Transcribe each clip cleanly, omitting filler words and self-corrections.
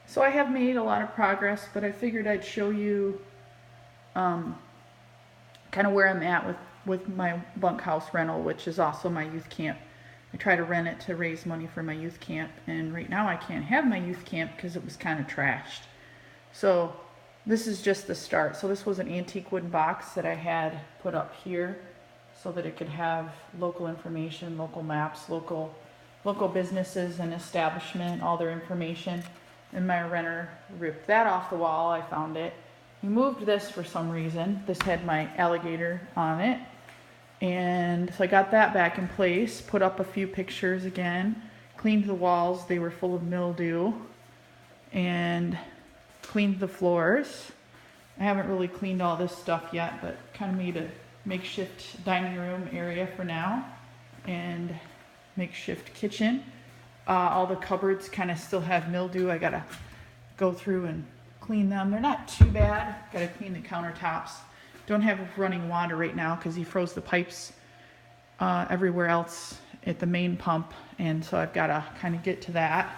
So I have made a lot of progress, but I figured I'd show you kind of where I'm at with my bunkhouse rental, which is also my youth camp. I try to rent it to raise money for my youth camp, and right now I can't have my youth camp because it was kind of trashed. So this is just the start. So this was an antique wooden box that I had put up here so that it could have local information, local maps, local businesses and establishment, all their information. And my renter ripped that off the wall. I found it. He moved this for some reason. This had my alligator on it. And so I got that back in place, put up a few pictures again, cleaned the walls. They were full of mildew, and cleaned the floors. I haven't really cleaned all this stuff yet, but kind of made a makeshift dining room area for now, and makeshift kitchen. All the cupboards kind of still have mildew. I gotta go through and clean them. They're not too bad. Gotta clean the countertops. Don't have running water right now because he froze the pipes everywhere else at the main pump, and so I've gotta kind of get to that.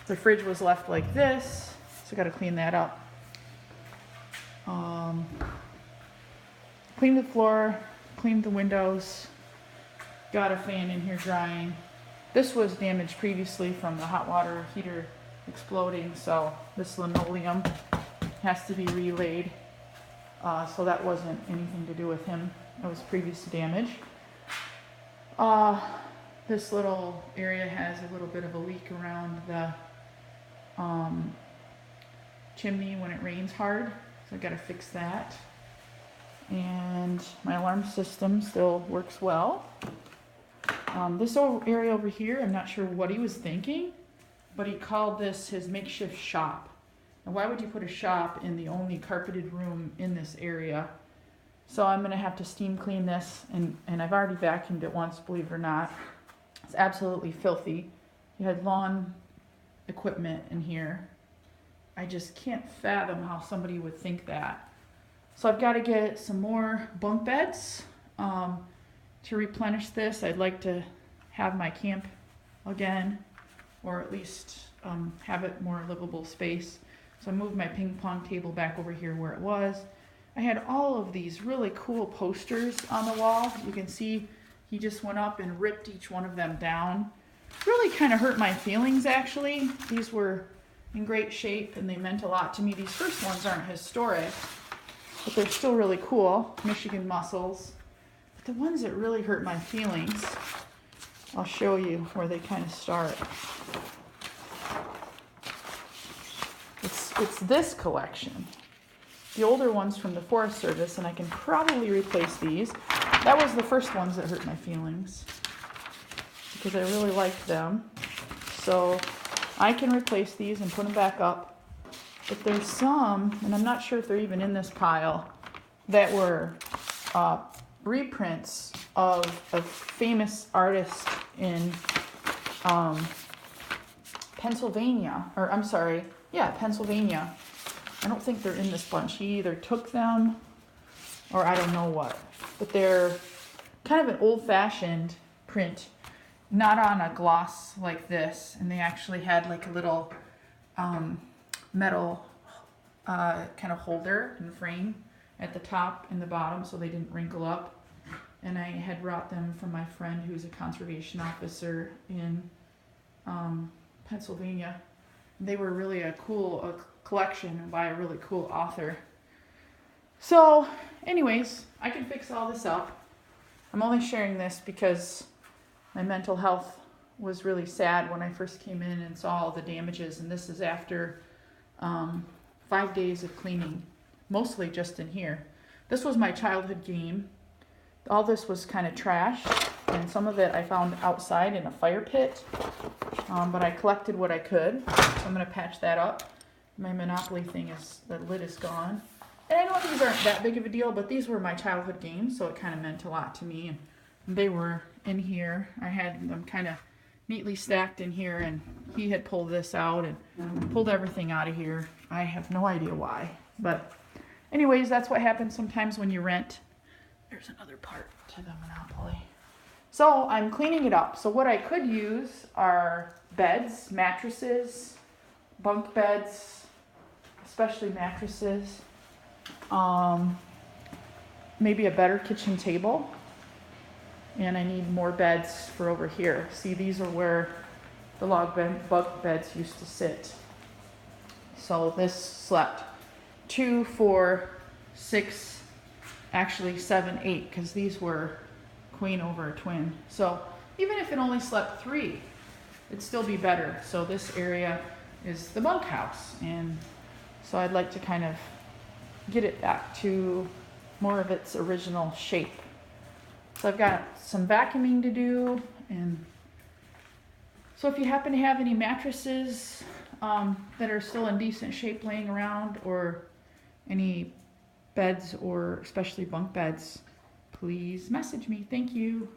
The fridge was left like this, so I gotta clean that up. Cleaned the floor, cleaned the windows, got a fan in here drying. This was damaged previously from the hot water heater exploding, so this linoleum has to be relaid. So that wasn't anything to do with him. It was previous damage. This little area has a little bit of a leak around the chimney when it rains hard, so I gotta fix that. And my alarm system still works well. This area over here, I'm not sure what he was thinking, but he called this his makeshift shop. Now, why would you put a shop in the only carpeted room in this area? So I'm gonna have to steam clean this, and I've already vacuumed it once, believe it or not. It's absolutely filthy. He had lawn equipment in here. I just can't fathom how somebody would think that. So I've got to get some more bunk beds to replenish this. I'd like to have my camp again, or at least have it more livable space. So I moved my ping pong table back over here where it was. I had all of these really cool posters on the wall. You can see he just went up and ripped each one of them down. Really kind of hurt my feelings, actually. These were in great shape and they meant a lot to me. These first ones aren't historic, but they're still really cool. Michigan mussels. But the ones that really hurt my feelings, I'll show you where they kind of start. It's this collection. The older ones from the Forest Service, and I can probably replace these. That was the first ones that hurt my feelings because I really liked them. So I can replace these and put them back up. But there's some, and I'm not sure if they're even in this pile, that were reprints of a famous artist in Pennsylvania, Pennsylvania. I don't think they're in this bunch. He either took them or I don't know what. But they're kind of an old-fashioned print, not on a gloss like this. And they actually had like a little metal kind of holder and frame at the top and the bottom so they didn't wrinkle up. And I had brought them from my friend who's a conservation officer in Pennsylvania. They were really a cool collection by a really cool author. So anyways, I can fix all this up. I'm only sharing this because my mental health was really sad when I first came in and saw all the damages, and this is after 5 days of cleaning, mostly just in here. This was my childhood game. All this was kind of trash, and some of it I found outside in a fire pit, but I collected what I could, so I'm going to patch that up. My Monopoly thing the lid is gone. And I know these aren't that big of a deal, but these were my childhood games, so it kind of meant a lot to me. And they were in here. I had them kind of neatly stacked in here, and he had pulled this out and pulled everything out of here. I have no idea why. But anyways, that's what happens sometimes when you rent. There's another part to the Monopoly. So I'm cleaning it up. So what I could use are beds, mattresses, bunk beds, especially mattresses. Maybe a better kitchen table. And I need more beds for over here. See, these are where the bunk beds used to sit. So this slept 2, 4, 6, actually 7, 8, because these were queen over a twin. So even if it only slept 3, it'd still be better. So this area is the bunkhouse, and so I'd like to kind of get it back to more of its original shape. So I've got some vacuuming to do, and so if you happen to have any mattresses that are still in decent shape laying around, or any beds, or especially bunk beds, please message me. Thank you.